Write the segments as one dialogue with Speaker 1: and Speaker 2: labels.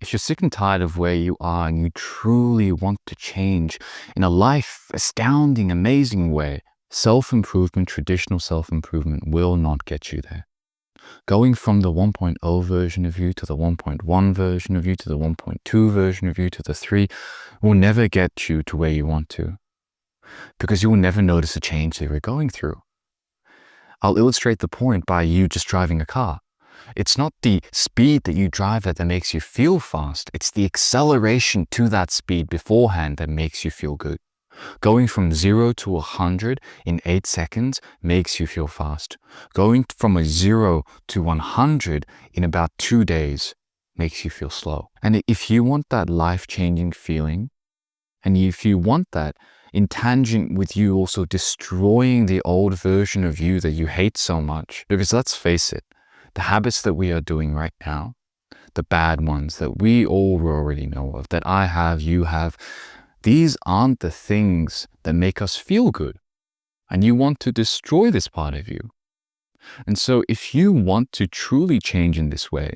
Speaker 1: If you're sick and tired of where you are and you truly want to change in a life astounding, amazing way, self-improvement, traditional self-improvement will not get you there. Going from the 1.0 version of you to the 1.1 version of you to the 1.2 version of you to the 3 will never get you to where you want to, because you will never notice a change that you're going through. I'll illustrate the point by you just driving a car. It's not the speed that you drive at that makes you feel fast. It's the acceleration to that speed beforehand that makes you feel good. Going from 0 to 100 in 8 seconds makes you feel fast. Going from a 0 to 100 in about 2 days makes you feel slow. And if you want that life-changing feeling, and if you want that in tangent with you also destroying the old version of you that you hate so much, because let's face it, the habits that we are doing right now, the bad ones that we all already know of, that I have, you have, these aren't the things that make us feel good. And you want to destroy this part of you. And so if you want to truly change in this way,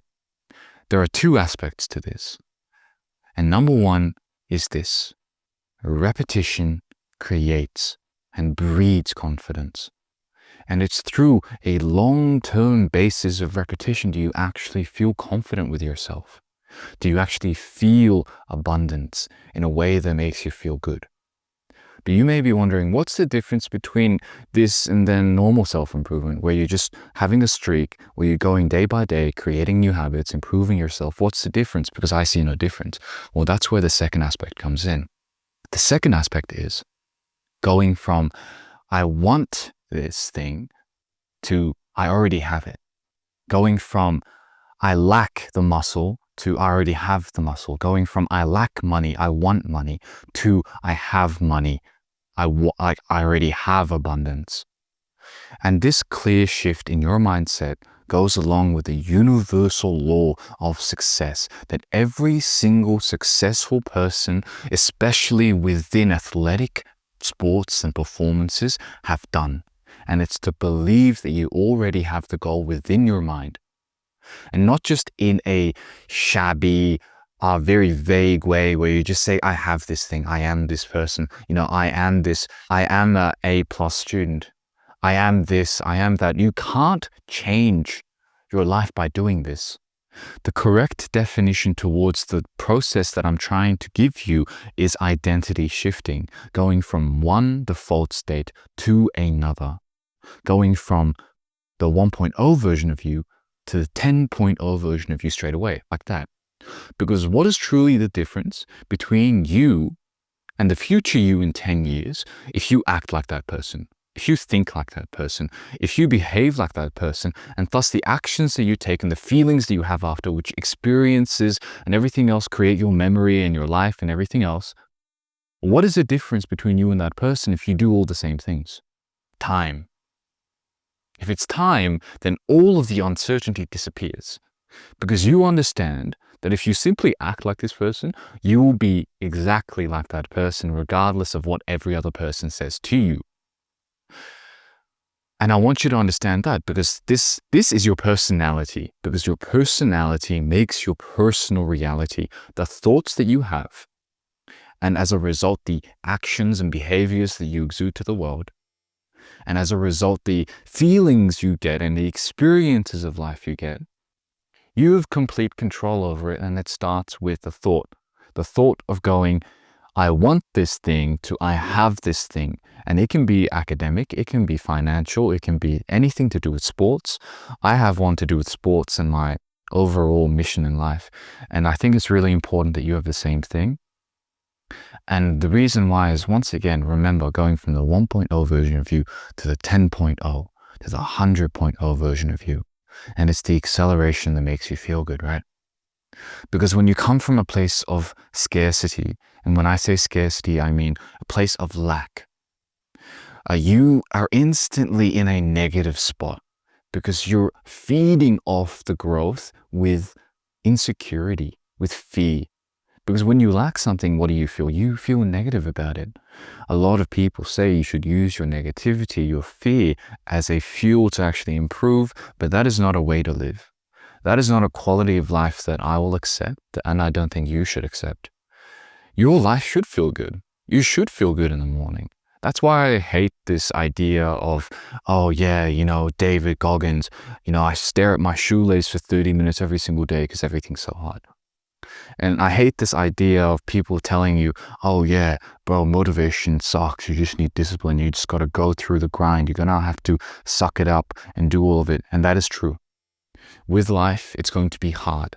Speaker 1: there are 2 aspects to this. And number 1 is this: repetition creates and breeds confidence. And it's through a long-term basis of repetition do you actually feel confident with yourself. Do you actually feel abundance in a way that makes you feel good? But you may be wondering, what's the difference between this and then normal self-improvement, where you're just having a streak, where you're going day by day, creating new habits, improving yourself? What's the difference? Because I see no difference. Well, that's where the second aspect comes in. The second aspect is going from, I want this thing, to I already have it. Going from I lack the muscle to I already have the muscle. Going from I lack money, I want money, to I have money, I already have abundance. And this clear shift in your mindset goes along with the universal law of success that every single successful person, especially within athletic sports and performances, have done. And it's to believe that you already have the goal within your mind. And not just in a shabby, very vague way where you just say, I have this thing, I am this person, I am this, I am a A+ student, I am this, I am that. You can't change your life by doing this. The correct definition towards the process that I'm trying to give you is identity shifting, going from one default state to another, going from the 1.0 version of you to the 10.0 version of you straight away, like that. Because what is truly the difference between you and the future you in 10 years if you act like that person, if you think like that person, if you behave like that person, and thus the actions that you take and the feelings that you have after, which experiences and everything else create your memory and your life and everything else? What is the difference between you and that person if you do all the same things? Time. If it's time, then all of the uncertainty disappears, because you understand that if you simply act like this person, you will be exactly like that person, regardless of what every other person says to you. And I want you to understand that, because this is your personality, because your personality makes your personal reality, the thoughts that you have, and as a result, the actions and behaviors that you exude to the world. And as a result, the feelings you get and the experiences of life you get, you have complete control over it. And it starts with the thought of going, I want this thing, to I have this thing. And it can be academic, it can be financial, it can be anything to do with sports. I have one to do with sports and my overall mission in life. And I think it's really important that you have the same thing. And the reason why is, once again, remember, going from the 1.0 version of you to the 10.0 to the 100.0 version of you. And it's the acceleration that makes you feel good, right? Because when you come from a place of scarcity, and when I say scarcity, I mean a place of lack, you are instantly in a negative spot, because you're feeding off the growth with insecurity, with fear. Because when you lack something, what do you feel? You feel negative about it. A lot of people say you should use your negativity, your fear, as a fuel to actually improve, but that is not a way to live. That is not a quality of life that I will accept, and I don't think you should accept. Your life should feel good. You should feel good in the morning. That's why I hate this idea of, oh yeah, David Goggins, I stare at my shoelace for 30 minutes every single day because everything's so hard. And I hate this idea of people telling you, oh yeah, bro, motivation sucks. You just need discipline. You just got to go through the grind. You're going to have to suck it up and do all of it. And that is true. With life, it's going to be hard.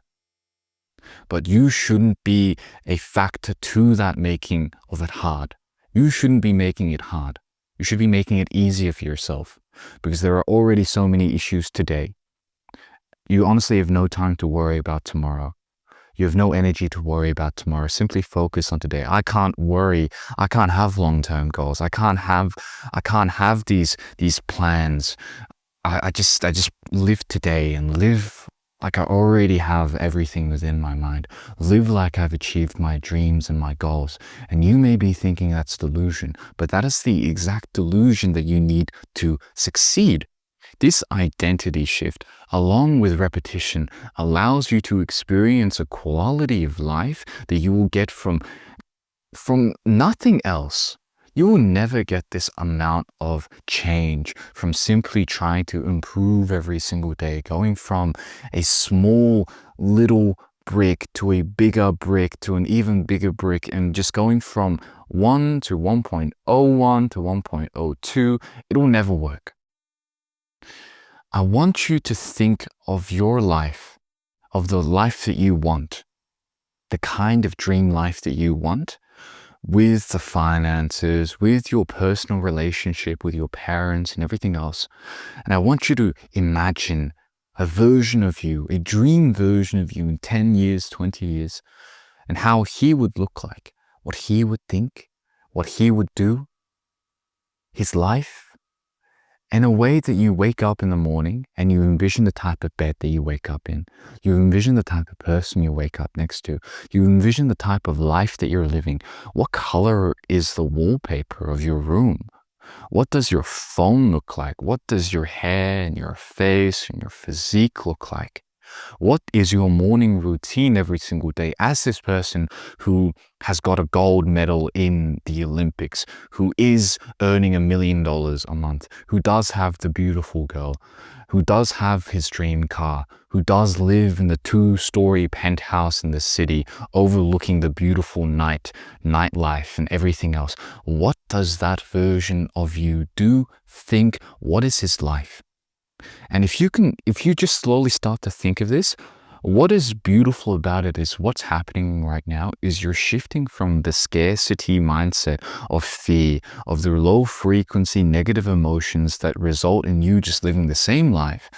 Speaker 1: But you shouldn't be a factor to that making of it hard. You shouldn't be making it hard. You should be making it easier for yourself, because there are already so many issues today. You honestly have no time to worry about tomorrow. You have no energy to worry about tomorrow. Simply focus on today. I can't worry. I can't have long-term goals. I can't have these plans. I just live today and live like I already have everything within my mind. Live like I've achieved my dreams and my goals. And you may be thinking that's delusion, but that is the exact delusion that you need to succeed. This identity shift, along with repetition, allows you to experience a quality of life that you will get from nothing else. You will never get this amount of change from simply trying to improve every single day, going from a small little brick to a bigger brick to an even bigger brick, and just going from 1 to 1.01 to 1.02. It will never work. I want you to think of your life, of the life that you want, the kind of dream life that you want, with the finances, with your personal relationship with your parents and everything else. And I want you to imagine a version of you, a dream version of you in 10 years, 20 years, and how he would look like, what he would think, what he would do, his life. In a way that you wake up in the morning and you envision the type of bed that you wake up in. You envision the type of person you wake up next to. You envision the type of life that you're living. What color is the wallpaper of your room? What does your phone look like? What does your hair and your face and your physique look like? What is your morning routine every single day as this person who has got a gold medal in the Olympics, who is earning $1 million a month, who does have the beautiful girl, who does have his dream car, who does live in the 2-story penthouse in the city overlooking the beautiful nightlife and everything else? What does that version of you do, think? What is his life? And if you just slowly start to think of this, what is beautiful about it is what's happening right now is you're shifting from the scarcity mindset of fear, of the low frequency negative emotions that result in you just living the same life,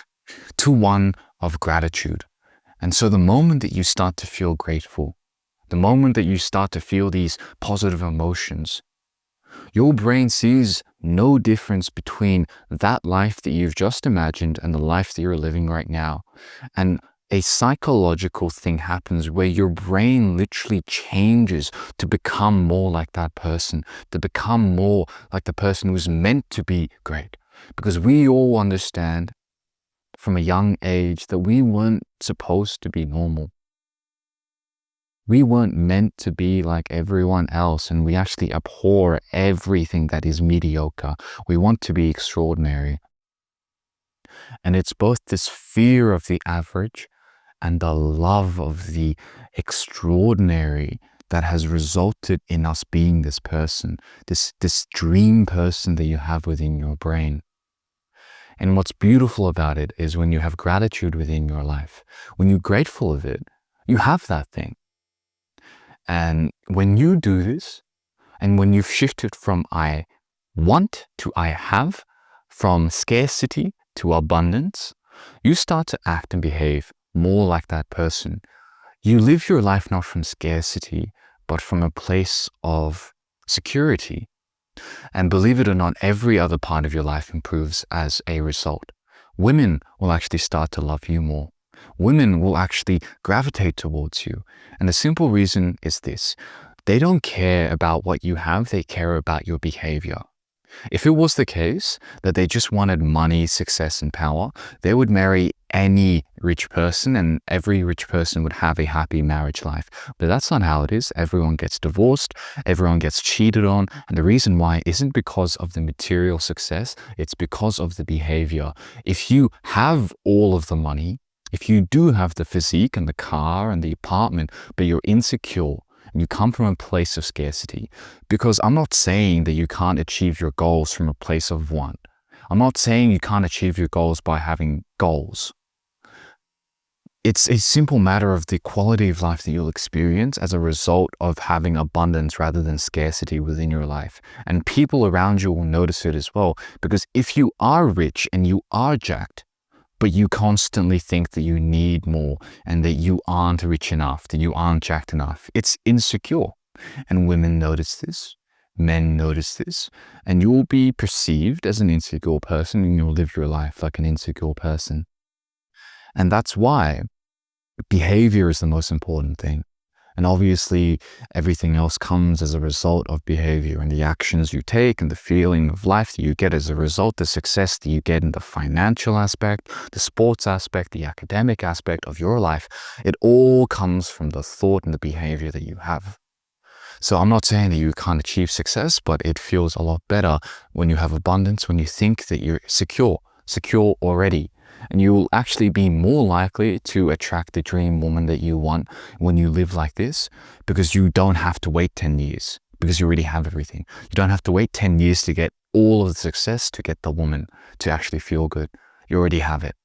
Speaker 1: to one of gratitude. And so the moment that you start to feel grateful, the moment that you start to feel these positive emotions, your brain sees no difference between that life that you've just imagined and the life that you're living right now. And a psychological thing happens where your brain literally changes to become more like that person, to become more like the person who's meant to be great. Because we all understand from a young age that we weren't supposed to be normal. We weren't meant to be like everyone else, and we actually abhor everything that is mediocre. We want to be extraordinary. And it's both this fear of the average and the love of the extraordinary that has resulted in us being this person, this dream person that you have within your brain. And what's beautiful about it is when you have gratitude within your life, when you're grateful of it, you have that thing. And when you do this, and when you've shifted from I want to I have, from scarcity to abundance, you start to act and behave more like that person. You live your life not from scarcity, but from a place of security. And believe it or not, every other part of your life improves as a result. Women will actually start to love you more. Women will actually gravitate towards you. And the simple reason is this: they don't care about what you have, they care about your behavior. If it was the case that they just wanted money, success, and power, they would marry any rich person, and every rich person would have a happy marriage life. But that's not how it is. Everyone gets divorced, everyone gets cheated on, and the reason why isn't because of the material success, it's because of the behavior. If you have all of the money, if you do have the physique and the car and the apartment, but you're insecure, and you come from a place of scarcity, because I'm not saying that you can't achieve your goals from a place of want. I'm not saying you can't achieve your goals by having goals. It's a simple matter of the quality of life that you'll experience as a result of having abundance rather than scarcity within your life. And people around you will notice it as well. Because if you are rich and you are jacked, but you constantly think that you need more and that you aren't rich enough, that you aren't jacked enough, it's insecure. And women notice this, men notice this, and you'll be perceived as an insecure person and you'll live your life like an insecure person. And that's why behavior is the most important thing. And obviously, everything else comes as a result of behavior and the actions you take and the feeling of life that you get as a result, the success that you get in the financial aspect, the sports aspect, the academic aspect of your life. It all comes from the thought and the behavior that you have. So I'm not saying that you can't achieve success, but it feels a lot better when you have abundance, when you think that you're secure already. And you will actually be more likely to attract the dream woman that you want when you live like this, because you don't have to wait 10 years because you already have everything. You don't have to wait 10 years to get all of the success to get the woman to actually feel good. You already have it.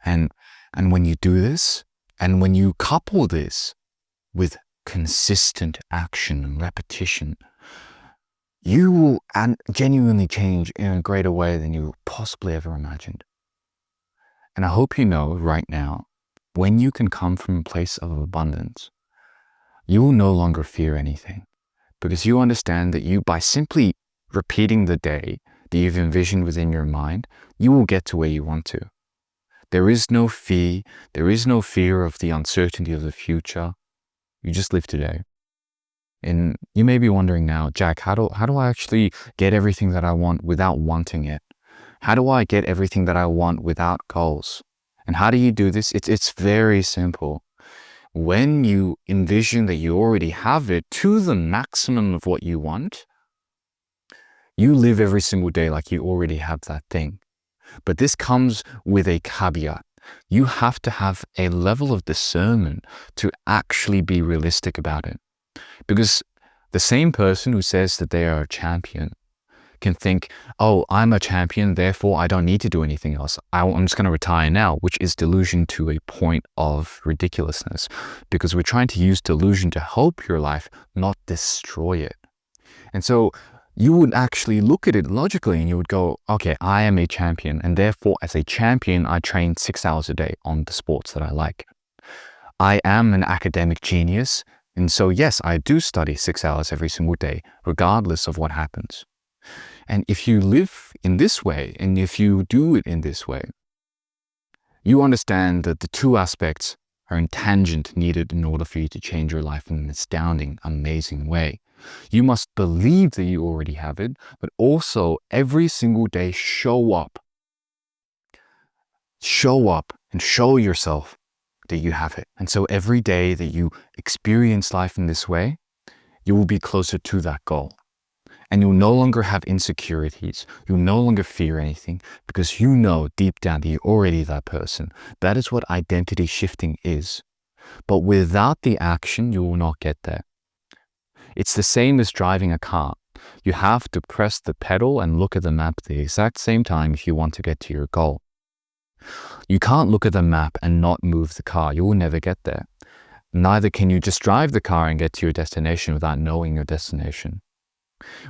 Speaker 1: And when you do this, and when you couple this with consistent action and repetition, you will genuinely change in a greater way than you possibly ever imagined. And I hope you know right now, when you can come from a place of abundance, you will no longer fear anything, because you understand that you, by simply repeating the day that you've envisioned within your mind, you will get to where you want to. There is no fear. There is no fear of the uncertainty of the future. You just live today. And you may be wondering now, Jack, how do I actually get everything that I want without wanting it? How do I get everything that I want without goals? And how do you do this? It's very simple. When you envision that you already have it to the maximum of what you want, you live every single day like you already have that thing. But this comes with a caveat. You have to have a level of discernment to actually be realistic about it. Because the same person who says that they are a champion can think, oh, I'm a champion, therefore I don't need to do anything else. I'm just going to retire now, which is delusion to a point of ridiculousness, because we're trying to use delusion to help your life, not destroy it. And so you would actually look at it logically and you would go, okay, I am a champion, and therefore as a champion, I train 6 hours a day on the sports that I like. I am an academic genius, and so yes, I do study 6 hours every single day, regardless of what happens. And if you live in this way, and if you do it in this way, you understand that the two aspects are in tangent needed in order for you to change your life in an astounding, amazing way. You must believe that you already have it, but also every single day show up. Show up and show yourself that you have it. And so every day that you experience life in this way, you will be closer to that goal. And you'll no longer have insecurities. You'll no longer fear anything, because you know deep down that you're already that person. That is what identity shifting is. But without the action, you will not get there. It's the same as driving a car. You have to press the pedal and look at the map at the exact same time if you want to get to your goal. You can't look at the map and not move the car. You will never get there. Neither can you just drive the car and get to your destination without knowing your destination.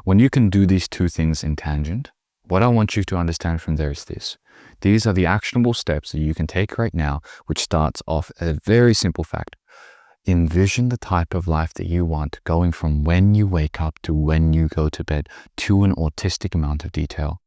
Speaker 1: When you can do these two things in tangent, what I want you to understand from there is this. These are the actionable steps that you can take right now, which starts off at a very simple fact. Envision the type of life that you want, going from when you wake up to when you go to bed, to an autistic amount of detail.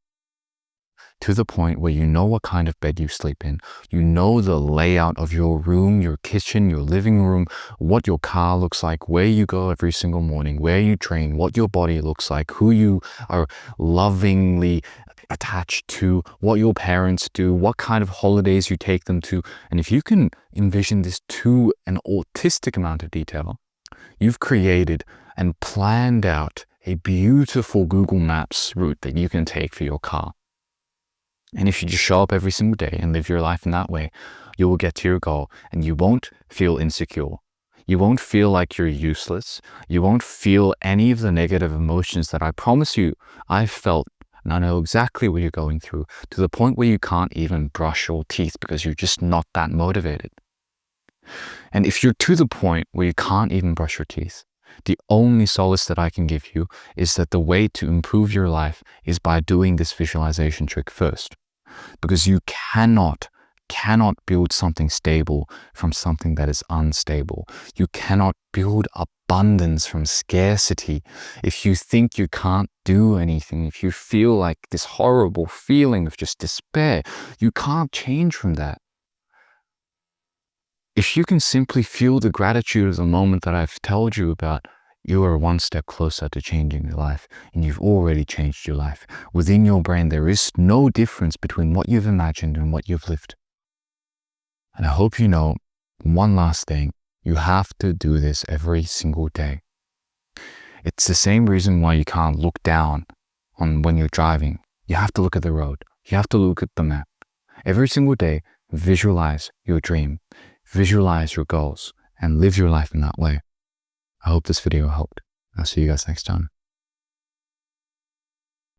Speaker 1: to the point where you know what kind of bed you sleep in. You know the layout of your room, your kitchen, your living room, what your car looks like, where you go every single morning, where you train, what your body looks like, who you are lovingly attached to, what your parents do, what kind of holidays you take them to. And if you can envision this to an autistic amount of detail, you've created and planned out a beautiful Google Maps route that you can take for your car. And if you just show up every single day and live your life in that way, you will get to your goal and you won't feel insecure. You won't feel like you're useless. You won't feel any of the negative emotions that I promise you I've felt, and I know exactly what you're going through, to the point where you can't even brush your teeth because you're just not that motivated. And if you're to the point where you can't even brush your teeth, the only solace that I can give you is that the way to improve your life is by doing this visualization trick first. Because you cannot build something stable from something that is unstable. You cannot build abundance from scarcity. If you think you can't do anything, if you feel like this horrible feeling of just despair, you can't change from that. If you can simply feel the gratitude of the moment that I've told you about, you are one step closer to changing your life, and you've already changed your life. Within your brain, there is no difference between what you've imagined and what you've lived. And I hope you know one last thing. You have to do this every single day. It's the same reason why you can't look down on when you're driving. You have to look at the road. You have to look at the map. Every single day, visualize your dream. Visualize your goals and live your life in that way. I hope this video helped. I'll see you guys next time.